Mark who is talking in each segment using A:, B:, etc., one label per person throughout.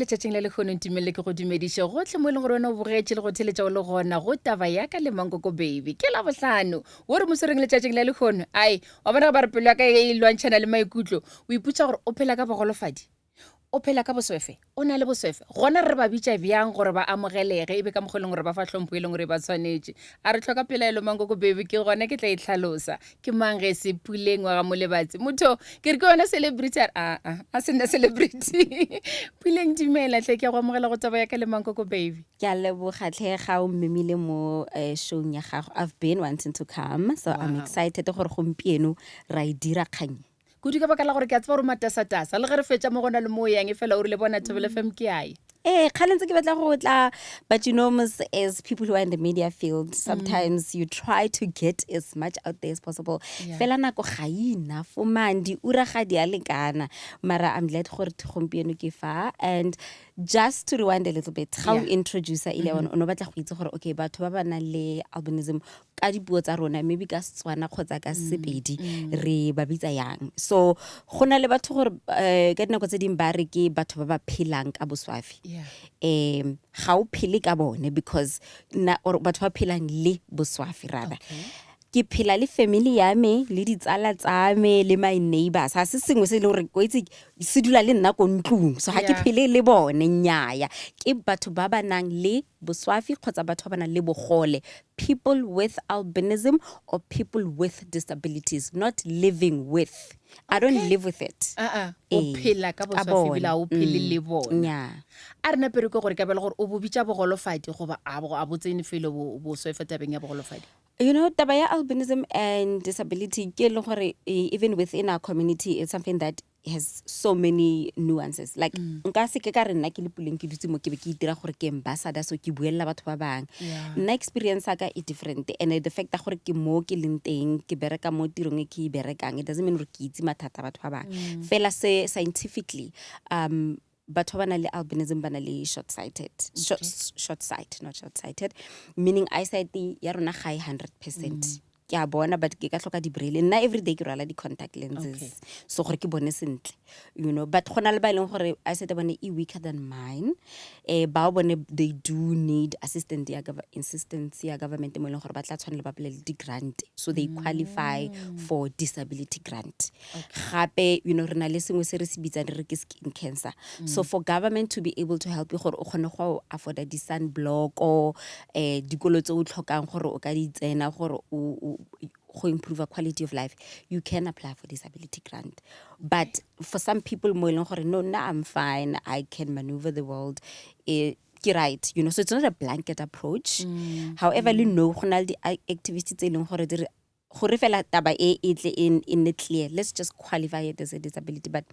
A: letšatšing le lekgono ntumelle ke go dumediše gotlhe mo e leng gore wena o bogetše le go theletša o le gona go taba yaka le mankoko baby ke la bohlano o re mosereng letšatšing le lekgono ai wa bona ba re pelo ya ka e lwantšhana le maikutlo o iputša gore o phela ka bogolofadi o phela ka boswefe o na le boswefe gona re ba bitša bjang gore ba amogelege e be ka mokgweleng gore ba fa tlhompho e leng gore ba tshwanetše a re tlhoka pelaelo mankoko baby ke gona ke tla e tlhalosa ke mang ge se puleng wa ga molebatsi motho ke re ke yona celebrity a se nna celebrity puleng dimela tle ke go amogela go taba ya ka le mankoko baby
B: ke a lebogatlhe ga o mmemile mo showng ya gago. I've been wanting to come, so I'm excited gore gompieno ra e dira kgang.
A: kudu ka baka la gore ke a tseba gore matasatasa le ge re fetša mo gona le mo yang e fela o rile bona Thobela FM ke ae
B: Kgalentse ke batla go tla, but you know, as people who are in the media field, sometimes you try to get as much out there as possible. Fela nako ga enough man di ura ga di a lekana, mara I'm glad gore gompieno ke fa. And just to rewind a little bit, how introducer ile o no batla go itse gore okay batho ba bana le albinism ka dipuo tsa rona maybe ka Setswana kgotsa ka Sepedi re ba bitsa yang. So gona le batho gore ka dinako tse ding ba re ke batho ba ba phelang ka boswafi. Ga o phele ka bone because or batho ba phelang le boswafi rather. Ke phela le family ya me le ditsala tsa me le my neighbors ha se sengwe se le gore go itse se dula le nna ko ntlung so ha ke phele le bone nnyaya ke batho ba ba nang le boswafi kgotsa batho ba nang le bogole, people with albinism or people with disabilities, not living with. I don't live with it.
A: o phela ka boswafi bila o phele le bona a re napere ke gore ka bela gore o bo bitša bogolofadi goba a botsene felo bo swefa tabeng ya bogolofadi.
B: You know, taba ya albinism and disability ke le gore even within our community it's something that has so many nuances. Like nka se ke ka re nna ke le puleng ke dutse mo ke be ke itira gore ke ambassador so ke buella batho ba bang. Nna experience ka e different and the fact that gore ke mo ke leng teng ke bereka mo tirong e ke berekang it doesn't mean gore ke itse mathata batho ba bang. Fela se scientifically batho ba na le albinism ba na le short sight, not short sighted, meaning eyesight ya rona ga 100%. Ke a bona but ke ka tlhoka di braille nna everyday ke rwala di contact lenses so gore ke bone sentle, you know, but gona le ba leng gore eyesight bone e weaker than mine ba bone they do need assistance ya government mo leng gore ba tla tshwanela ba bolele di grant so they qualify for disability grant. Gape you know rena le sengwe se re se bitsang re ke skin cancer, so for government to be able to help you gore o kgone go afford di sunblock o dikolo tse o tlhokang gore o ka di tsena gore o improve a quality of life, you can apply for disability grant. But for some people mo eleng gore no I'm fine, I can maneuver the world, right, you know, so it's not a blanket approach. However le no gona di activities tse eleng gore dire gore fela taba e tle in clear, let's just qualify it as a disability, but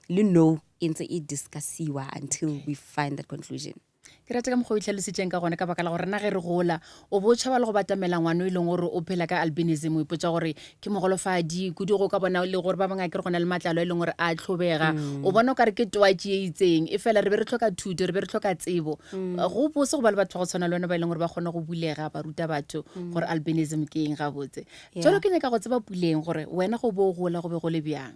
B: le no intse e discussiwa until we find that conclusion.
A: Ke rata ka mokgwa o itlhalositseng ka gone ka baka la gore nna ge re gola o bo tšhaba le go batamela ngwana o e leng gore o phela ka albinism o ipotsa gore ke mogolofadi kudu go ka bona le gore ba bangwe ke re gona le matlalo e leng gore a tlhobega o bona o ka re ke twatši e itseng e fela re be re tlhoka thuto re be re tlhoka tsebo go bose go ba le batho go tshwana le wena ba e leng gore ba kgona go bulega ba ruta batho gore albinism ke eng ga botse jalo ke nyaka go tseba puleng gore wena go bo gola go be go le bjang.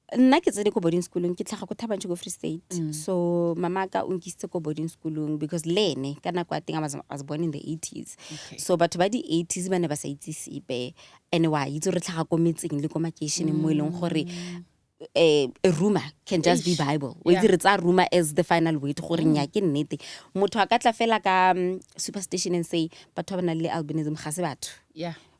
B: Nna ke tsene ko boarding schoolong ke tlhaga ko Thabantšhe ko Free State. So mama ka o nkisitse ko boarding schoolong because le ene ka nako ya teng I was born in the 80s. So batho ba di 80s ba ne ba sa itse sepe and wa itse re tlhaga ko metseng le ko makeišeneng mo e leng gore a rumor can just be Bible. We dire tsa rumor as the final word gore nya ke nnete. Motho a ka tla fela ka superstition and say batho ba na le albinism ga se batho.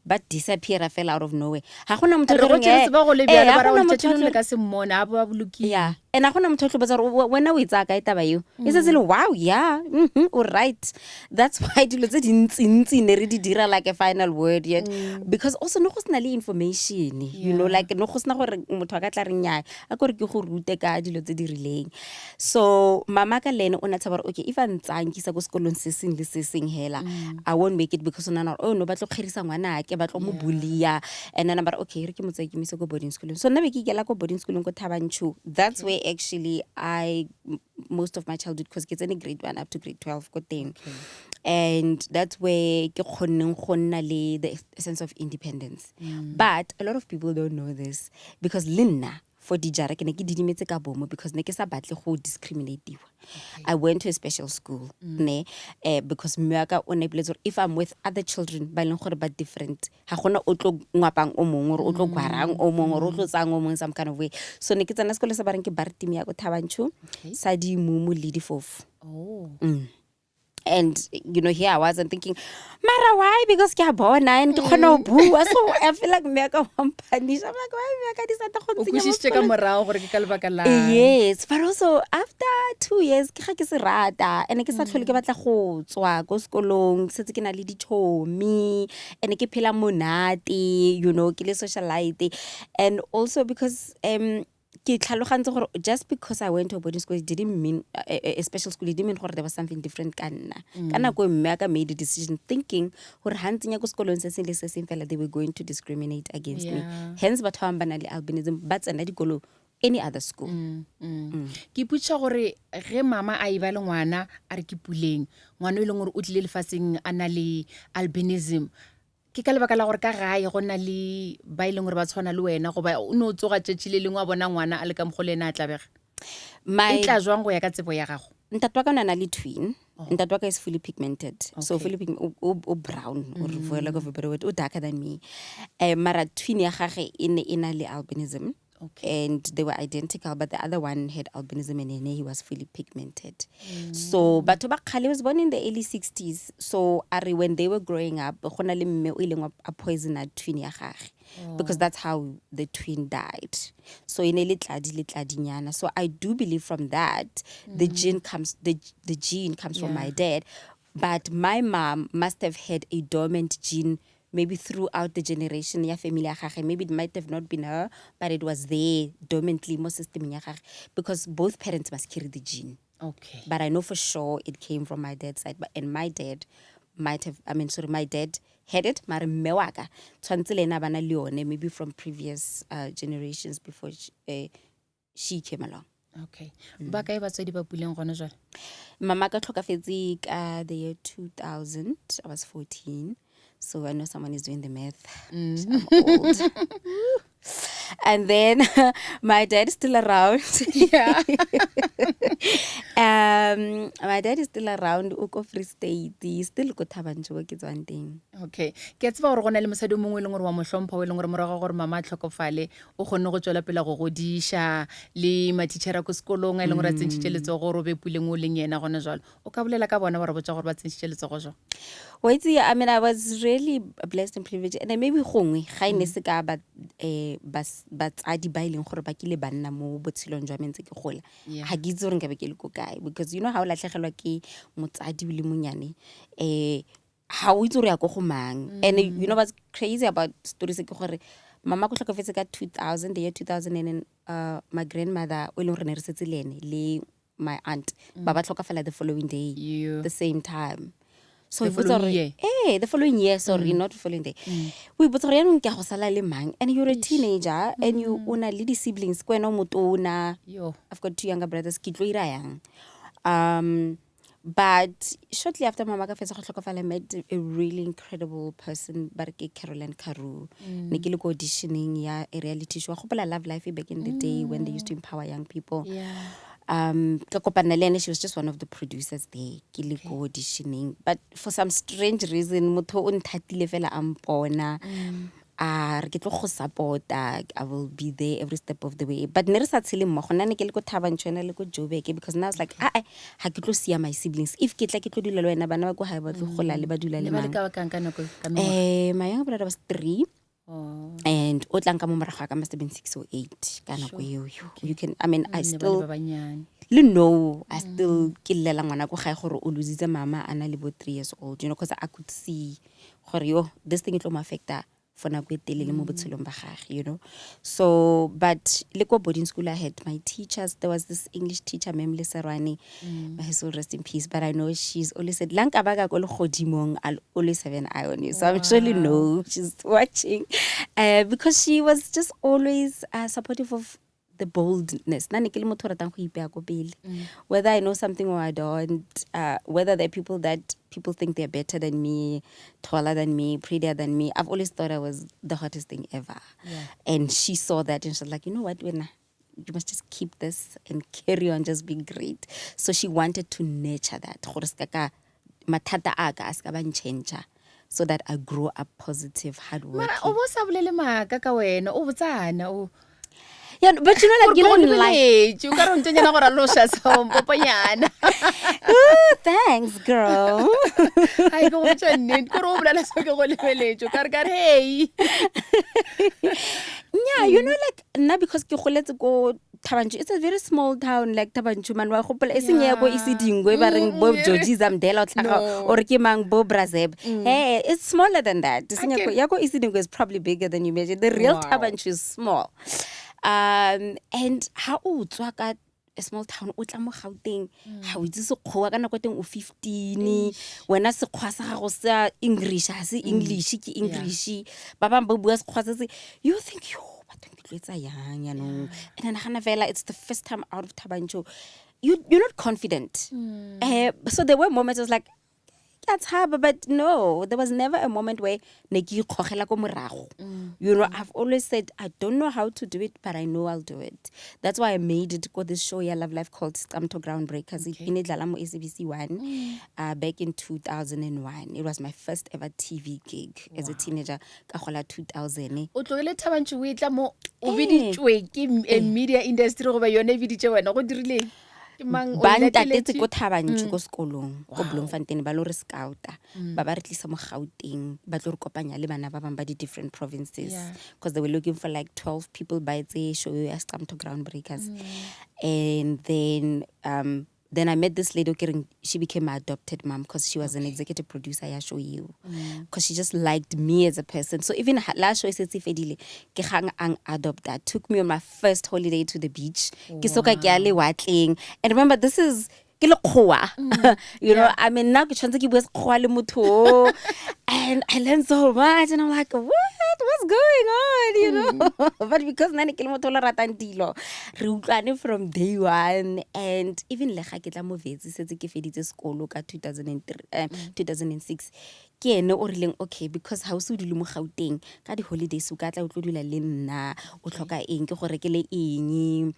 B: But disappear fell out of nowhere. Ha gona motho
A: re go tšhetse ba go le bjalo ba ra o tšhetšeng le ka se mmona a bo ba bolokile.
B: And ha gona motho tlo botsa wena o itsa ka taba eo. E se le wow all right. That's why dilo tse dintsi ne re di dira like a final word yet because also no go sna le information, you know, like no go sna gore motho a ka tla re nya a gore ke go rute ka dilo tse di rileng. So mama ka lene o na tsaba okay if a ntsang ke sa go sekolong se seng le se seng hela I won't make it because no no ba tlo kgerisa ngwana ke ba tlo mo bulia and then but okay re ke motse ke mise go boarding school so nna be ke ikela go boarding school ko Thabantšhe. That's where actually I most of my childhood because kids in grade 1 up to grade 12 ko teng. And that's where ke khonneng go nna le the sense of independence. But a lot of people don't know this because Linna for dijara ke ne ke didimetse ka bomo because ne ke sa batle go discriminate-iwa. I went to a special school ne because mmaka o ne boletse if I'm with other children ba leng gore ba different ha gona o tlo ngwapang o mongwe or o tlo gwarang o mongwe or o tlo tsang o mongwe some kind of way. So ne ke tsena sekolo se ba reng ke Bartim ya go Thabanchu sa di mumu le di fofu. And here I was and thinking, Mara, why? Because ke a bona and ke khona bua. So I feel like mmeka wa mpanish. I'm like, why mmeka di sa ta go tsenya mo
A: kushiste ka morao gore ke ka lebaka la
B: yes, but also after 2 years ke ga ke se rata and ke sa tlhole ke batla go tswa go sekolong setse ke na le dithomi and ke phela monate ke le socialite and also because ke tlhalogantse gore just because I went to a boarding school it didn't mean a special school it didn't mean gore there was something different ka nna ka nako mme aka made a decision thinking gore ha ntsenya go sekolong se seng le se seng fela they were going to discriminate against me hence batho ba bana le albinism ba tsena dikolo any other school.
A: Ke iputsa gore ge mama a iba le ngwana a re ke puleng ngwana ile gore o tlile lefatseng a na le albinism ke ka lebaka la gore ka gae go na le ba ile gore ba tshwana le wena go ba o no tsoga tšetši le lengwe a bona ngwana a le ka mogole ena a tlabega e tla jwang go ya ka tsebo ya gago.
B: Ntatwa ka nana le twin. Ntatwa ka is fully pigmented. So fully o brown or for lack of a better word o darker than me. Mara twin ya gage ina le albinism. And they were identical, but the other one had albinism and he was fully pigmented. So, but Khale was born in the early 60s. So, when they were growing up, a poisoned twin because that's how the twin died. So, in a little so I do believe from that the gene comes from my dad, but my mom must have had a dormant gene. Maybe throughout the generation ya family ya gage maybe it might have not been her but it was there dormantly mo system ya gage because both parents must carry the gene. But I know for sure it came from my dad's side and my dad my dad had it mara mme wa ka tshwantse le ena bana le yone maybe from previous generations before she came along.
A: Ba kae batswadi ba puleng gone jwale?
B: Mama ka tlhokafetse ka the year 2000 I was 14. So I know someone is doing the math. I'm old. And then my dad is still around. My dad is still around Uko Free State. He's still go Thabanchu ke tswang teng.
A: Ke tseba gore gona le mosadi mongwe le ngore wa mohlompha o le ngore morago gore mama tlhokofale o gone go tswela pela go godisha le matitšhera ko sekolong le ngore a tsentšitše letsogo gore o be puleng o leng yena gone jalo o ka bolela ka bona ba re botsa gore ba tsentšitše letsogo jo.
B: Wait, I mean, I was really blessed and privileged, and maybe gongwe ga ine se ka ba batsadi ba ileng gore ba kile ba nna mo botshelong jwa mentse ke gola ga ke itse gore nka be ke le ko kae because you know how latlhegelwa ke motsadi le monyane ha o itse gore ya go go mang and you know what's crazy about stories ke gore mama go tlhokafetse ka 2000 the year 2000 and my grandmother o ile re ne re setse le my aunt ba tlhokafala the following day the same time. So
A: the following year?
B: The following year, sorry, not the following day. We but and you're a teenager and you own a lady siblings, I've got 2 younger brothers, but shortly after Mama I met a really incredible person, Barke Caroline Karu. Nikilo auditioning a reality show. I hope I love life back in the day when they used to empower young people. She was just one of the producers there. Auditioning, but for some strange reason, motho o nthatile fela ampona. Ke tlo go support I will be there every step of the way. But ne re sa tshele mmogo nna ne ke le go Thabanchu le go Joburg because now I was like ha ke tlo sia my siblings if ke tla ke tlo dula le wena bana ba go hae ba tlo gola le ba dula le mang. My younger brother was 3. And Otlanka Momaraga must have been 6 or 8. You can I still I still kill ngwana go gae gore o lositse mama ana le bo 3 years old, you know, because I could see gore this thing it will affect for na go telele mo botshelong ba gage, you know. So but le go boarding school I had my teachers. There was this English teacher Mem Lesarwane, may his soul rest in peace, but I know she's always said lanka baga go le godimong I'll always have an eye on you. So I'm surely know she's watching because she was just always supportive of the boldness. Whether I know something or I don't, whether there are people that people think they're better than me, taller than me, prettier than me, I've always thought I was the hottest thing ever. And she saw that and she was like, you know what, you must just keep this and carry on, just be great. So she wanted to nurture that. Gore ska ka mathata a ka a ska ba nchenja, so that I grow up positive,
A: Mara o
B: hardworking.
A: bo sa bolele maaka ka wena o botsana o
B: Yeah, but you know, like, you don't like.
A: o ka re ntonyana gore lo sha poponyana
B: Ooh, thanks, girl.
A: ai go botsa nnete gore o bolela se ke go lebeletse o ka re hey
B: Yeah, you know, like, na because ke goletse ko Tabanchu, it's a very small town, like Tabanchu, man. Wa gopola e seng ya go Isidingwe ba reng bo Georgie Zamdela o tlhaga or ke mang bo Brazeb. Hey, it's smaller than that. Ya go Isidingwe is probably bigger than you imagine. The real Tabanchu is small. And how o tswa ka a small town o tla mo Gauteng ha o itse sekgowa ka nako teng o 15 wena sekgwa sa gago sa English ha se English ke English ba bang ba bua sekgwa se you think yo batho ke tloetsa yang ya no and then hana vela it's the first time out of Tabancho you're not confident so there were moments I was like that's hard, but no, there was never a moment where you know, I've always said I don't know how to do it, but I know I'll do it. That's why I made it go this show, Love Life, called Scamto Groundbreakers. It been SABC 1 back in 2001. It was my first ever TV gig as a teenager. Ka 2000.
A: o tlogele Tabanchu o itla mo o biditswe ke media industry go ba yone biditse wena go dirileng
B: ba ntatetse ko Tabanchu ko sekolong ko Bloemfontein ba lo re scouta ba ba re tlisa mo Gauteng ba tlo re kopanya le bana ba bang ba di different provinces because they were looking for like 12 people by the show ya Scamto Groundbreakers and then I met this lady, she became my adopted mom because she was an executive producer ya show you because she just liked me as a person. So even last show setse fedile ke gang ang adopt that took me on my first holiday to the beach ke soka ke ya le watleng and remember this is ke lekgowa you know I mean now ke tshwantse ke bua sekgowa le motho and I learned so much and I'm like what's going on you know but because nane ke le motho la ratang dilo re utlwane from day one and even le ga ke tla mo vetsi setse ke feditse sekolo ka 2006 ke ene o rileng okay because ha o se dilo mo Gauteng ka di holidays o ka tla o tlo dula le nna o tlhoka eng ke gore ke le eng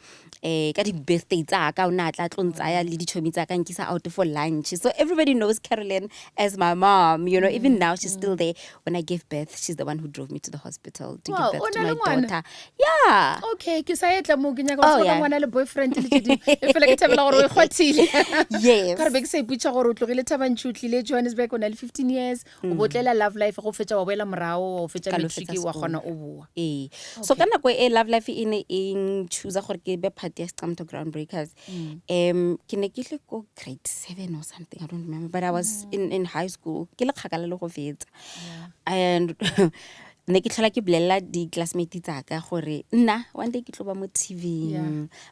B: ka di birthday tsa ka o na tla tlontsaya le di chomi tsa ka nkisa out for lunch so everybody knows Caroline as my mom you know even now she's still there when I gave birth she's the one who drove me to the hospital to give birth to my daughter yeah
A: okay ke sa etla mo ke nya go tsona ngwana le boyfriend le tshedi e fela ke thabela gore o khwathile
B: yes
A: ka re be ke sa iputsa gore o tlogile Tabanchu tlile Johannesburg o na le 15 years o botlela Love Life go fetsa wa boela morao o fetsa matric wa gona o bua
B: so ka nako e Love Life e ne eng choose gore ke be part ya Scamto Groundbreakers ke ne ke le go grade 7 or something I don't remember but I was in high school ke le khakala le go fetsa and ne ke tlhola ke blella di classmates tsa ka gore nna one day ke tlo ba mo TV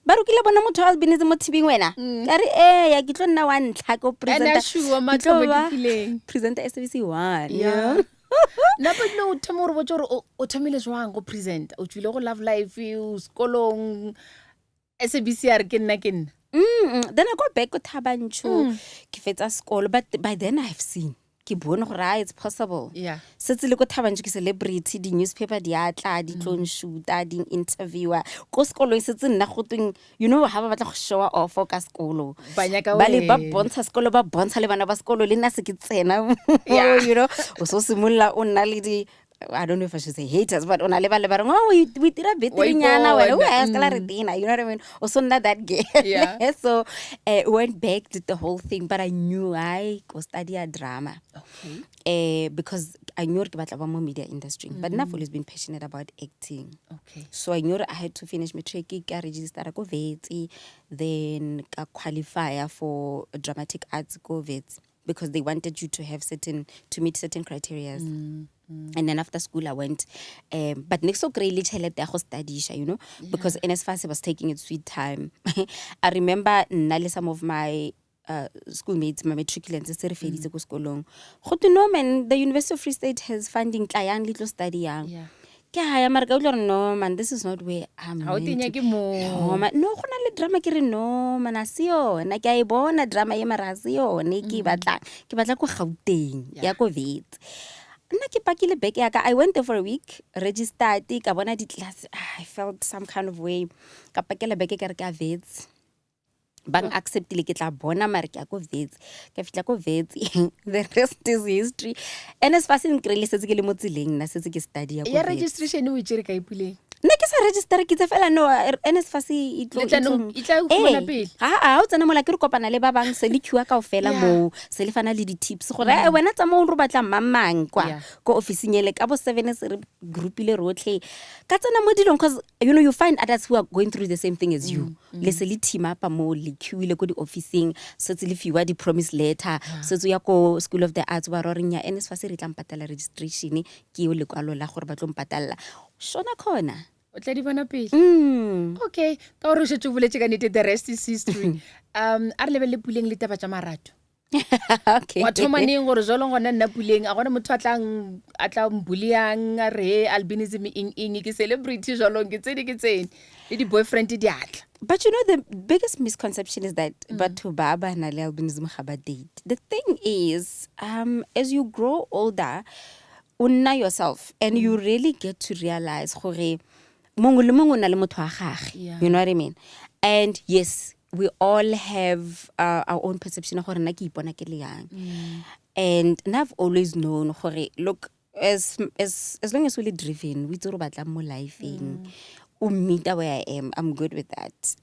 B: ba ro kile bona motho albinism mo TV wena ka re ya ke tlo nna wa ntlha ko presenter
A: sure matlobe ke fileng
B: presenter SABC 1
A: yeah na but no tomorrow bo tsoro o thomile jwang go present o tswile go Love Life o skolong SABC re ke nna
B: then I go back to Tabanchu ke fetsa sekolo but by then I have seen ke bone gore it's possible setse le go Tabanchu ke celebrity di newspaper di atla di tlo nshuta di interviewer ko sekolo setse nna go tweng you know ha ba batla go show off ka sekolo ba le ba bontsha sekolo ba bontsha le bana ba sekolo le nna se ke tsena you know o so simolla o nna le di I don't know if I should say haters, but on a level, we did a bit nyana when we asked Claritina, you know what I mean? Also not that gay.
A: Yeah.
B: So went back to the whole thing, but I knew I could study a drama.
A: Okay.
B: Because I knew about the media industry, but I've always been passionate about acting.
A: Okay.
B: So I knew I had to finish my training, register go vets, then qualify for dramatic arts go vets because they wanted you to have to meet certain criteria. And then after school I went but next so greatly chelete go study you know because NSFAS was taking its sweet time. I remember some of my schoolmates my matriculants se re feditse go skolong go to no man the University of Free State has funding tlayang little study yang ke haya mara ka utlwa no man this is not where I'm
A: ha o tinya ke mo
B: no go na le drama ke re no mana sio na ke a e bona drama ye mara sio ne ke batla go Gauteng ya go vet nna ke pakile bag yaka. I went there for a week, registered, ka bona di-class. I felt some kind of way. Ka pakela bag ka re ka Wits. Bang acceptile ke tla bona mare ke a ko Wits. Ka fitla ko Wits. The rest is history. And as far as nkrile setse ke le mo tseleng na setse ke study ya ko
A: ya
B: Wits.
A: registration o tsere ka ipuleng
B: Nna ke sa register ke tse fela no NSFAS
A: e tla go bona pele
B: o tsena mola ke re kopana le ba bang se le queue ka ofela mo se le fana le di tips gore wena tsa mo re batla mamang kwa ko officing ele ka bo 7 se re group ile rotlhe ka tsena mo dilong cause you find others who are going through the same thing as you le se le team up mo le queue ile ko di officing se le fiwa di promise letter se ya ko School of the Arts ba roreng ya NSFAS re tla mpatala registration ke yo le kwalo la gore ba tlo mpatalla shona khona
A: o tla di bona pele okay ka gore o shetse o boletse ka nete the rest is history a re lebelle puleng le taba tsa marato
B: okay
A: wa thoma neng gore jolo gona nna puleng a gona motho a tla mbuliang a re albinism ing ke celebrity jolo ke tsene le di boyfriend di atla.
B: But you know, the biggest misconception is that batho ba na le albinism ga ba date. The thing is, as you grow older, unna yourself, and you really get to realize gore mongwe le mongwe o na le motho wa gagwe. You know what I mean? And yes, we all have our own perception of gore nna ke ipona ke le yang. And I've always known gore look, as long as we're driven, we tsoro batla mo lifeng. Meet where I am, I'm good with that.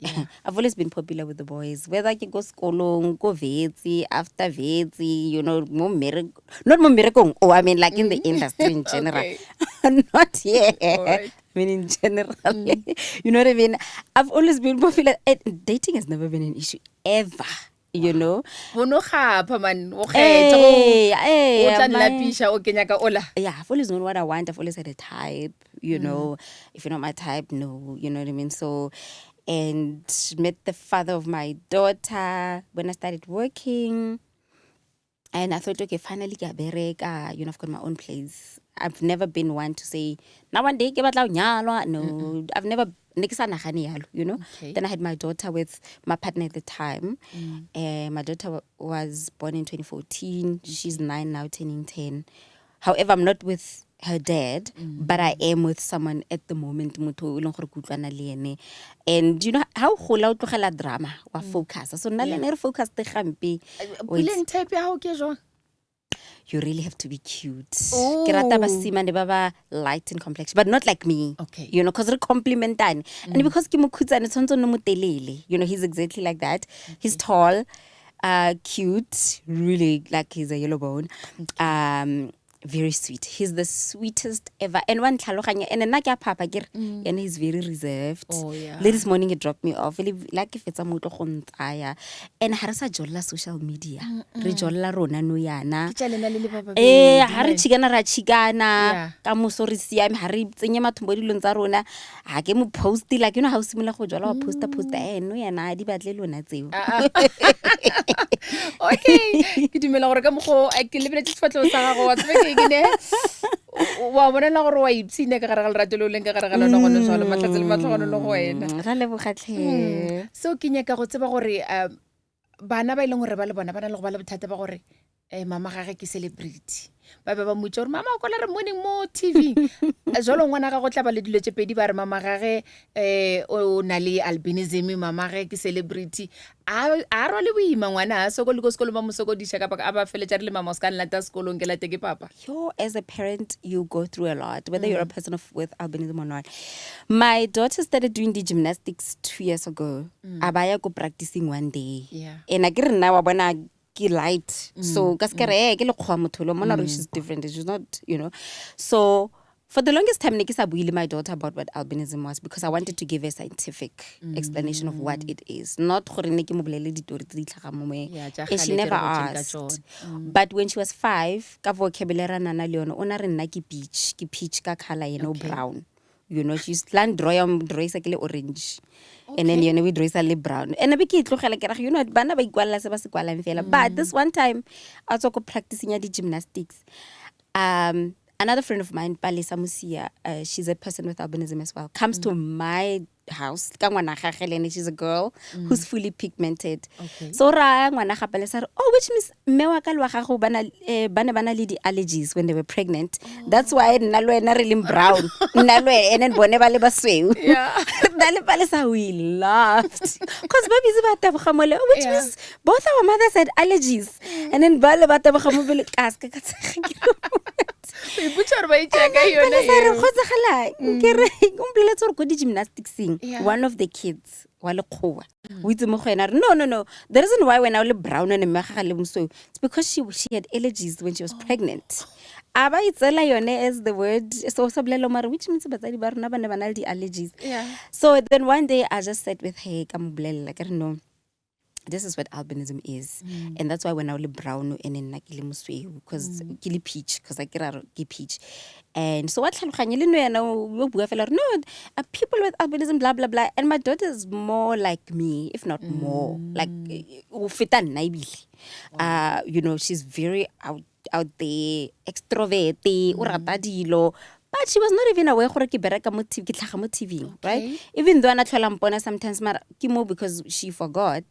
B: I've always been popular with the boys. Whether I go skolong, go Vetsi, after Vetsi, you know, not more miracle. Oh, I mean, like in the industry in general. Not yet. Right. I mean, in general. You know what I mean? I've always been popular. Dating has never been an issue, ever. You know,
A: yeah, I've
B: always known what I want. I've always had a type, you know. If you're not my type, no, you know what I mean. So, and met the father of my daughter when I started working, and I thought, okay, finally get bereka, you know, I've got my own place. I've never been one to say, now one day ke batla nyalwa. No, I've never. You know. Okay. Then I had my daughter with my partner at the time. My daughter was born in 2014. She's 9 now, turning 10. However, I'm not with her dad, but I am with someone at the moment. And you know how hola utlogela drama wa focus. So na le ne focus te gampe. You really have to be cute. Ke rata basimane ba ba light in complexion, but not like me.
A: Okay.
B: You know, because re complementane. And because ke mokhutsane tshwantse no motelele. You know, he's exactly like that. Okay. He's tall, cute, really like he's a yellow bone. Okay. Very sweet. He's the sweetest ever. And one tlhaloganya and nna ke a papa ke and he's very reserved.
A: Oh yeah.
B: This morning he dropped me off. Like if it's a motho go ntsaya. And ha re sa jolla social media. Re jolla rona no yana. Ha re chikana ra chikana. Ka moso re siame ha re tsenye mathombo dilong tsa rona. Ha ke mo post like you know how similar go jolla wa poster no yana di batle lona tseo.
A: Okay. Ke dumela gore ka mogo ke lebeletse tshwatlho sa gago wa tsebe wa bona la gore wa ipsine ka gare ga lerato le o leng ka gare ga lona gone jalo matlhatse le matlhogono le go wena
B: ra lebogatlhe
A: so ke nyaka go tseba gore bana ba ileng gore ba le bona ba na le go ba le bothata ba gore mama gage ke celebrity ba ba motse gore mama o kola re morning mo TV jalo ngwana ga go tla ba le dilo tse pedi ba re mama gage o na le albinism mama gage ke celebrity a ro le boima ngwana so go le go sekolo ba mo sokodisha ka ba ba feletsa re le mama o ska nlata sekolong ke late ke papa
B: as a parent you go through a lot whether you're a person with albinism or not. My daughter started doing the gymnastics 2 years ago abaya go practicing one day and I get nna wa bona ke light so ka skere ke le khwa motholo mona she's different she's not you know so for the longest time ne ke sa buile my daughter about what albinism was because I wanted to give a scientific explanation of what it is not gore ne ke mo bolele ditori tse di tlhaga mo me she never asked but when she was 5 ka vocabulary nana le yona ona re nna ke peach ka color you know brown you know she's land draw sa ke le orange and then you know we dress a little brown and be ke tlogela ke ra you know bana ba ikwalla se ba se kwalang fela but this one time I was go practicing ya di gymnastics another friend of mine, Palisa Musia, she's a person with albinism as well, comes to my house. Ka ngwana ga gagwe, and she's a girl who's fully pigmented.
A: Okay.
B: So ra ngwana ga Palisa, oh, which means mme wa ka le wa gago bana le di allergies when they were pregnant. That's why nna le wena re leng brown. Nna le wena, and then bone ba le basweu.
A: Yeah.
B: Dale Palisa, we laughed because babies ba taboga mole, which means both our mothers had allergies, and then bale ba taboga mo bele kaska ka tsega.
A: E butsa ba itshaka yone
B: Re khotsagala ke re komplela tsore go di gymnastics
A: Yeah.
B: one of the kids wa lekgowa o itse mo go ena re no the reason why when I was brown and mme ga le mosweu it's because she had allergies when she was pregnant. Aba itsela yone as the word so bolela mara which means batsadi ba rona ba ne ba na le di allergies.
A: Yeah.
B: So then one day I just sat with her ka mo bolela ke re no, this is what albinism is, and that's why when I was brown and then like because ke peach, because I get peach, and so what tlhaloganye le no yana o bua fela no, people with albinism blah blah blah, and my daughter is more like me, if not more like o feta nna ebile. You know, she's very out there, extrovert, o rata dilo. But she was not even aware gore ke bereka mo TV, ke tlhaga mo TV, right? Even though ana tlhola mpona sometimes, mara ke mo because she forgot.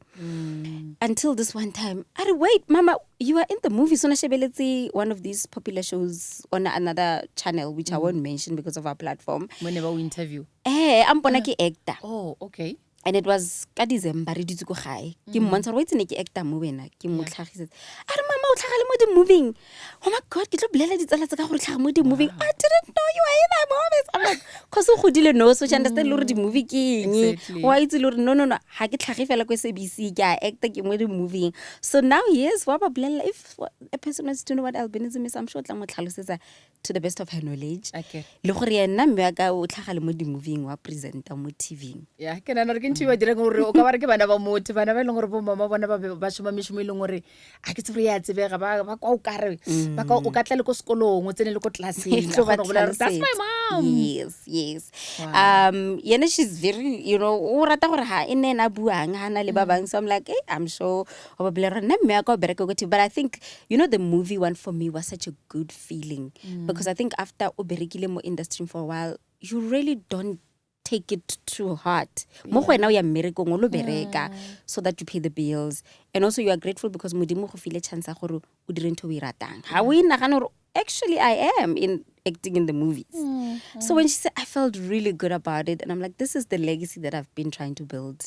B: Until this one time, wait, Mama, you are in the movie. So na shebeletse one of these popular shows on another channel, which I won't mention because of our platform.
A: Whenever we interview.
B: Ampona ke actor.
A: Oh, okay.
B: And it was ka December re ditse go gae ke mmontsha re itse ne ke actor mo wena ke mo tlhagisetse mama o tlhagale mo di moving. Oh my god, ke tlo bolela ditsala tsa ka gore tlhaga mo di moving. I didn't know you were in that movie. I'm like, cause o godile no, so she understand le gore di movie ke eng wa itse le gore no ha ke tlhage fela ko SABC ke a actor ke mo di moving. So now yes, wa ba bolela if a person wants to know what albinism is, I'm sure tla mo tlhalosetsa to the best of her knowledge.
A: Okay.
B: Le gore yena mme ka o tlhagale mo di moving wa presenter mo TV.
A: Yeah, ke nana re ke ntse ba dira gore o ka ba re ke bana ba motho, bana ba ileng gore bo mama bona ba shoma meshomo ileng gore a ke tsebe ya tsebega ba kwa o kare ba ka o ka tla le ko sekolong o tsene le ko classeng. That's my mom.
B: Yes. Yena she's very, you know, o rata gore ha ene na buang ha na le ba bang, so I'm like, hey, I'm sure o ba bolela nna mme ka o bereka go TV. But I think, you know, the movie one for me was such a good feeling because I think after o berekile mo industry for a while, you really don't take it too hard. Mo go wena o ya mmerekong o lo bereka so that you pay the bills, and also you are grateful because modimo go file chance ya gore o dire ntho o e ratang. Ha o inagana gore actually I am in acting in the movies. So when she said, I felt really good about it, and I'm like, this is the legacy that I've been trying to build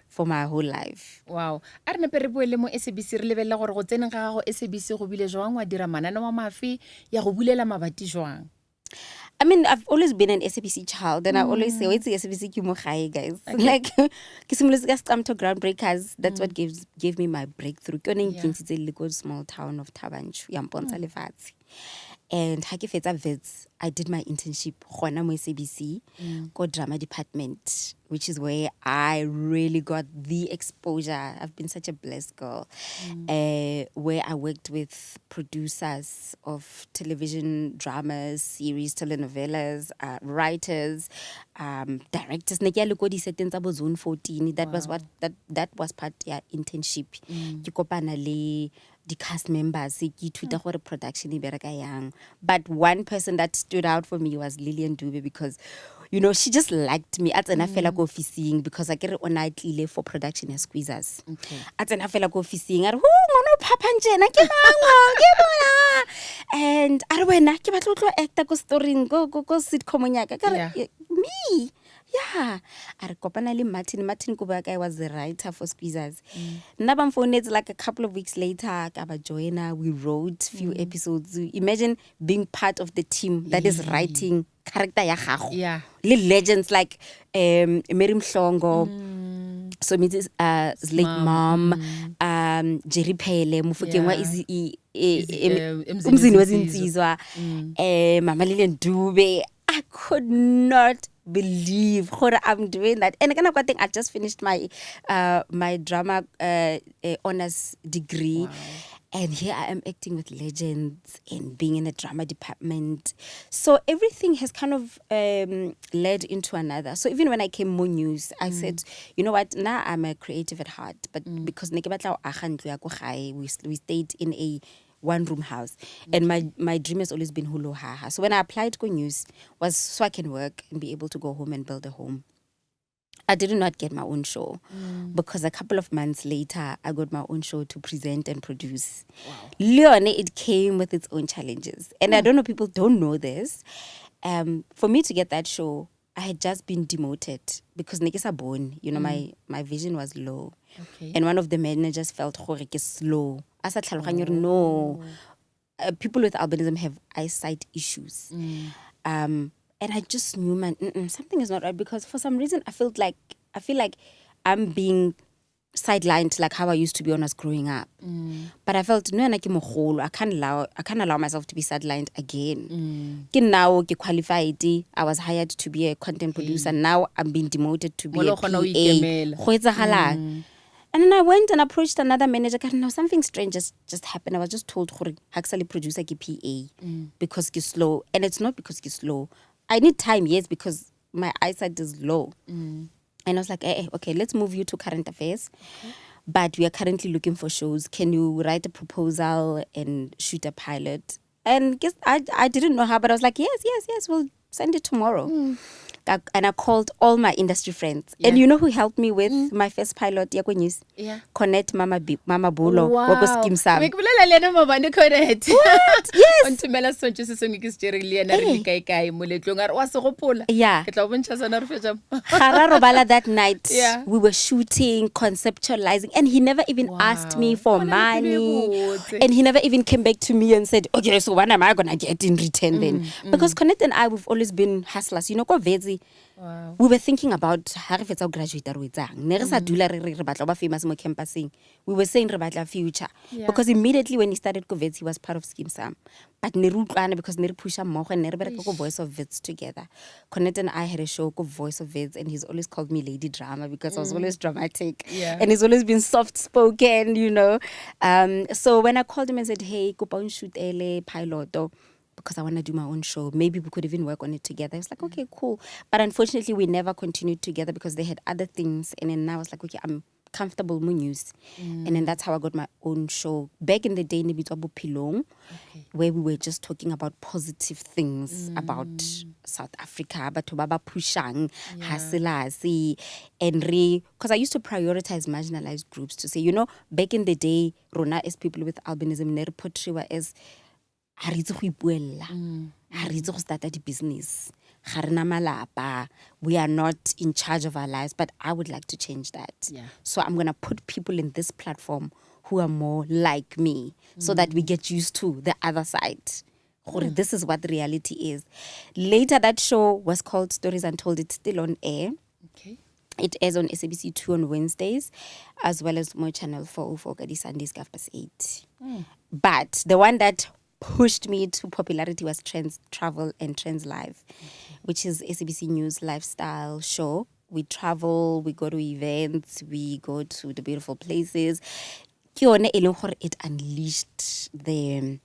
B: for my whole life.
A: Wow. A re nepe re boele mo SABC re lebella gore go tseneng ga gago SABC go bile jwang wa dira manane wa mafi ya go bulela mabati jwang.
B: I mean, I've always been an SABC child, and I always say, wait, SABC ki mo gae, guys. Like, ke simolotse ka Scamto Groundbreakers. That's what gave me my breakthrough. Ke yone nkintshitse le ko small town of Tabanchu, ya mpontsha lefatshe. And ha ke fetsa Wits, I did my internship gona mo SABC, go drama department, which is where I really got the exposure. I've been such a blessed girl. Where I worked with producers of television dramas, series, telenovelas, writers, directors. Ne ke ya le ko di seteng tsa bo Zone 14. That was what that was part internship. Ke kopana le the cast members, ke ithuta gore production e bereka yang. But one person that stood out for me was Lillian Dube, because, you know, she just liked me. At tsena fela ko officing because I get ona tlile for production ya Squeezers. At tsena fela ko officing are ngwana o phapha njena ke mangwa ke bona. And are wena ke batla tlo actor ko storying go sitcom nyaka ka me. Yeah, I kopana le Martin Kubaka was the writer for Squeezers. Naba mfonetse like a couple of weeks later, Kaba Joanna, we wrote few episodes. Imagine being part of the team that is writing character ya gago.
A: Yeah.
B: Little legends like Mary Mhlongo, so Mrs. Lake Mom, Jerry Pele, Mufukeng wa Umzini wezinsizwa, Mama Lillian Dube. I could not believe what I'm doing that. And again, I just finished my my drama honors degree. Wow. And here I am acting with legends and being in a drama department. So everything has kind of led into another. So even when I came more news, I said, you know what, now I'm a creative at heart. But because we stayed in a one-room house. And my dream has always been Hulu Haha. So when I applied to News, was so I can work and be able to go home and build a home. I did not get my own show because a couple of months later, I got my own show to present and produce.
A: Wow.
B: Leone, it came with its own challenges. And I don't know, people don't know this. For me to get that show, I had just been demoted because Nikisa born, my vision was low.
A: Okay.
B: And one of the managers felt gore ke slow. As a tlhaloganya gore no, people with albinism have eyesight issues. And I just knew, man, something is not right because for some reason I feel like I'm being sidelined like how I used to be when I was growing up. But I felt no, I can't allow myself to be sidelined again. Now I qualified. I was hired to be a content producer. Now I'm being demoted to be a PA. And then I went and approached another manager. Now something strange just happened. I was just told actually producer ki PA because ki slow, and it's not because ki slow. I need time, yes, because my eyesight is low. And I was like, okay, let's move you to current affairs. Okay. But we are currently looking for shows. Can you write a proposal and shoot a pilot? And I didn't know how, but I was like, yes, we'll send it tomorrow. And I called all my industry friends. Yeah. And you know who helped me with my first pilot, Yako News?
A: Yeah.
B: Connect Mama Bolo.
A: Wow.
B: What? Yes. Yeah. That night, we were shooting, conceptualizing, and he never even asked me for money. And he never even came back to me and said, okay, so when am I going to get in return then? Because Connect and I, we've always been hustlers. Ko Vezi,
A: wow.
B: We were thinking about how if it's our graduate or famous mo campusing. We were saying about future. Because immediately when he started Vets, he was part of Scheme Sam. But because Neru Pusha Moch and Neru Voice of Vets together. Connect and I had a show called Voice of Vets, and he's always called me Lady Drama because I was always dramatic.
A: Yeah.
B: And he's always been soft spoken, So when I called him and said, hey, go shoot LA pilot, because I want to do my own show. Maybe we could even work on it together. I was like, okay, cool. But unfortunately, we never continued together because they had other things. And then I was like, okay, I'm comfortable with news. And then that's how I got my own show. Back in the day, Nebitwabu Pilong, where we were just talking about positive things about South Africa, but Baba Pushang, Hasilasi, and because I used to prioritize marginalized groups to say, back in the day, Rona as people with albinism, Nere portrayed as ha re itse go ipuella ha re itse go start a business ga rena malapa, we are not in charge of our lives, but I would like to change that. So I'm going to put people in this platform who are more like me so that we get used to the other side. This is what the reality is. Later that show was called Stories Untold. It's still on air.
A: Okay.
B: It airs on SABC 2 on Wednesdays, as well as my channel 404 Kadi Sundays 8. But the one that pushed me to popularity was Trends Travel and Trends Live, which is SABC News lifestyle show. We travel, we go to events, we go to the beautiful places. It unleashed the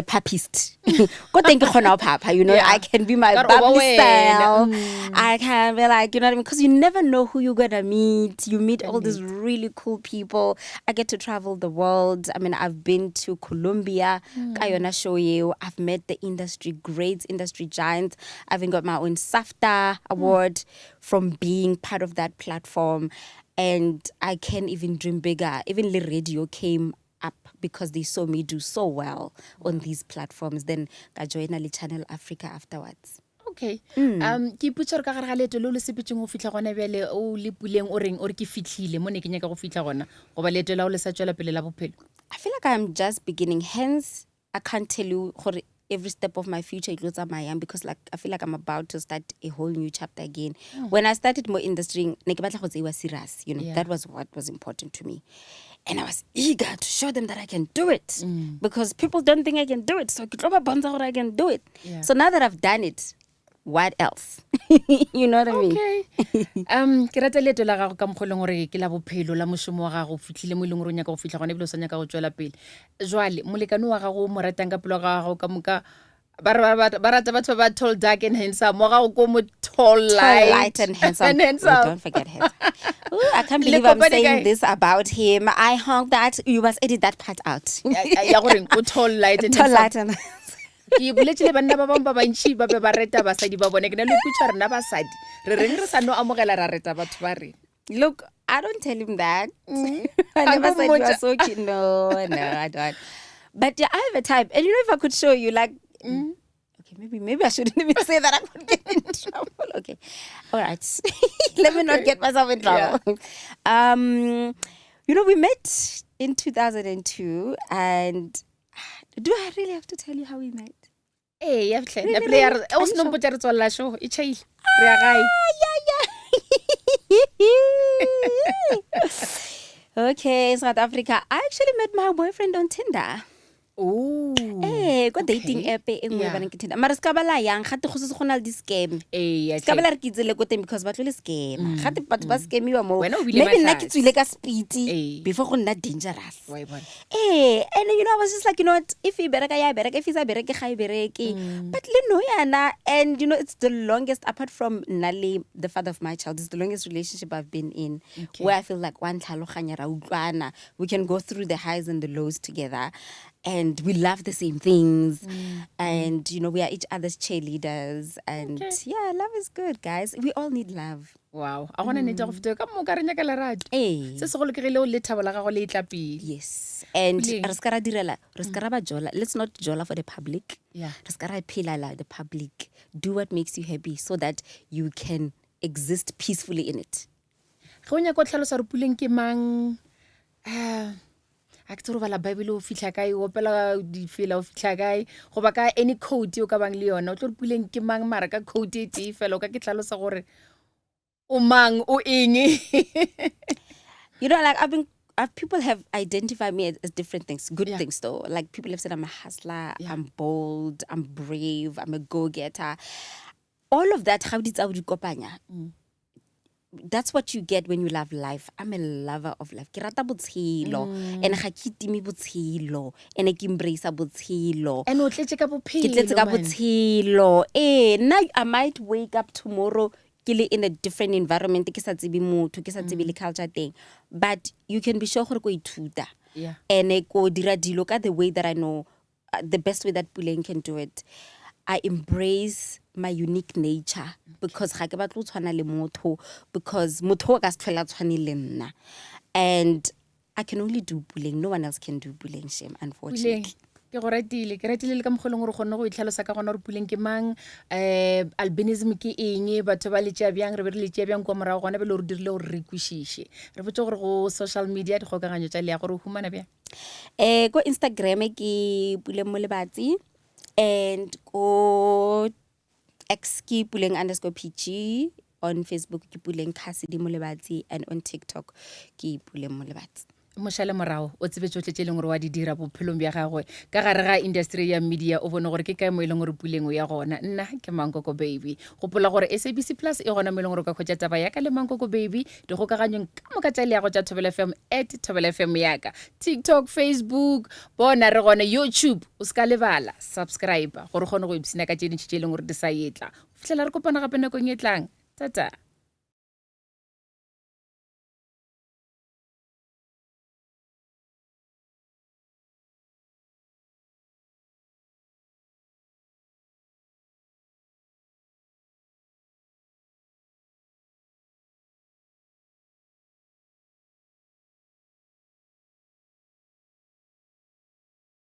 B: papist. I can be my bubbly self. I can be like, because you never know who you're gonna meet. You meet all these really cool people. I get to travel the world. I mean, I've been to Colombia. I've met the industry greats, industry giants. I've even got my own SAFTA award from being part of that platform. And I can even dream bigger. Even the radio came up because they saw me do so well on these platforms. Then I joined Channel Africa afterwards.
A: Okay. Ke ipotsa re ka gare ga leeto le le sepetseng go fitla gona bjale o le puleng o reng o re ke fitlhile mo ne ke nyaka go fitla gona go ba leeto la o le sa tswela pele la bophelo.
B: I feel like I'm just beginning. Hence, I can't tell you every step of my future it goes up my am because I feel like I'm about to start a whole new chapter again. When I started more industry, serious, that was what was important to me. And I was eager to show them that I can do it because people don't think I can do it. So I can do it. So now that I've done it, what else? You know what I mean?
A: Okay. Ke rata leeto la gago ka mogoleng gore ke la bophelo la mošomo wa gago fitlhile mo ileng gore o nyaka go fitlha gone ebile o sa nyaka go tswela pele. Jwale molekane wa gago mo ratang ka pelo ga gago ka moka ba rata batho ba tall, dark and handsome mo ga o ko mo tall,
B: light and handsome.
A: and
B: Oh,
A: handsome.
B: don't forget handsome. Ooh, I can't believe I'm saying this about him. I hope that you must edit that part out.
A: ya goreng o tall, light and
B: Tall,
A: handsome.
B: light and
A: Ke boletse le banna ba bang ba bantši ba be ba reta basadi ba bone ke na le putsa rena basadi re reng re sa no amogela ra reta batho ba rena.
B: Look, I don't tell him that. I
A: I
B: never
A: don't
B: said you are
A: want
B: so cute. No, I don't. But yeah, I have a type. And you know, if I could show you, like, okay, maybe I shouldn't even say that. I could get in trouble. Okay. All right. Let me not get myself in trouble. You know, we met in 2002, and do I really have to tell you how we met?
A: Ee, ya fitlhe.
B: Really,
A: Na pele ya
B: really?
A: re o
B: Are you
A: se no
B: sure?
A: mpotsa re tswalela show e chaile. Re ya gae.
B: Okay, South Africa. I actually met my boyfriend on Tinder.
A: Oh.
B: Go dating app e nngwe
A: Yeah.
B: ba neng ke Tinder. Mara ska ba la yang gate go se go na le di-scam.
A: Ee, ya
B: Ska ba
A: tlhe.
B: la re ke itsele ko teng because ba tlo le scam. Gate batho ba scamiwa mo.
A: Wena o bile
B: Maybe nna
A: matlhatsi.
B: ke tswile ka speed
A: Eh.
B: before go nna dangerous.
A: Wa e bona.
B: And you know, I was just like, you know what, if you bereka ya bereka, if isa bereke ga e bereke. But le no yana, and you know, it's the longest apart from Nali, the father of my child, it's the longest relationship I've been in,
A: Okay.
B: where I feel like one tlhaloganya ra utlwana. We can go through the highs and the lows together, and we love the same things, and you know, we are each other's cheerleaders, and
A: Okay.
B: yeah, love is good, guys. We all need love.
A: Wow. A gona nete go fetoga ka mo ka re nyaka lerato.
B: Eh.
A: Se se go lekegile o le thabo la gago le itla pele.
B: Yes. And
A: Puleng.
B: re ska ra direla, re ska ra ba jola. Let's not jola for the public.
A: Yeah.
B: Re ska ra phela la the public. Do what makes you happy so that you can exist peacefully in it.
A: Ge o nyaka o tlhalosa re Puleng ke mang? A ke tsere bala Bible o fitlha kae o opela di fela o fitlha kae go ba ka any code o ka bang le yona o tlo re Puleng ke mang mara ka code e tee fela o ka ke tlhalosa gore o mang o eng.
B: You know, like people have identified me as different things, good
A: Yeah.
B: things though. Like people have said I'm a hustler,
A: Yeah.
B: I'm bold, I'm brave, I'm a go-getter. All of that, how did I kopanya? That's what you get when you love life. I'm a lover of life. Ke rata botshelo, and ga ke timi botshelo, and ke embrace botshelo.
A: And o tletse ka
B: Ke
A: bophelo.
B: tletse ka
A: man.
B: botshelo. Now I might wake up tomorrow ke le in a different environment, ke sa tsebe motho, ke sa tsebe le culture thing. But you can be sure gore ko ithuta.
A: Yeah.
B: And ko dira dilo ka the way that I know, the best way that Puleng can do it. I embrace my unique nature because ga ke batla o tshwana le motho, because motho o ka se tlhola tshwane le nna. And I can only do Puleng. No one else can do Puleng, shame, unfortunately.
A: Puleng ke go ratile le ka mogolong gore gone go itlhalosa ka gona gore Puleng ke mang, albinism ke eng, batho ba letšea bjang, re be re letšea bjang kwa morago gona bele gore dirile gore re kwešiše. Re botse gore go social media dikgokaganyo tša lea gore o humana bjang.
B: Go Instagram ke Puleng Molebatsi, and go X ke Puleng_PG, on Facebook ke Puleng Cassidy Molebatsi, and on TikTok ke Puleng Molebatsi.
A: Mošale morago o tsebe tsotlhe tše e leng gore wa di dira bophelong bja gagwe ka gare ga industry ya media o bone gore ke kae mo e leng gore Puleng o ya gona. Nna ke Mankoko Baby, gopola gore SABC Plus e gona mo e leng gore o ka kgwetša taba yaka le Mankoko Baby dikgokaganyong ka moka tša leago tša Thobela FM @Thobela FM yaka, TikTok, Facebook, bona re gona YouTube. O ska lebala subscribe gore kgone go ipsina ka tše dintšhi tše e leng gore di sa etla. Fitlhela re kopana gape nakong e tlang. Tata.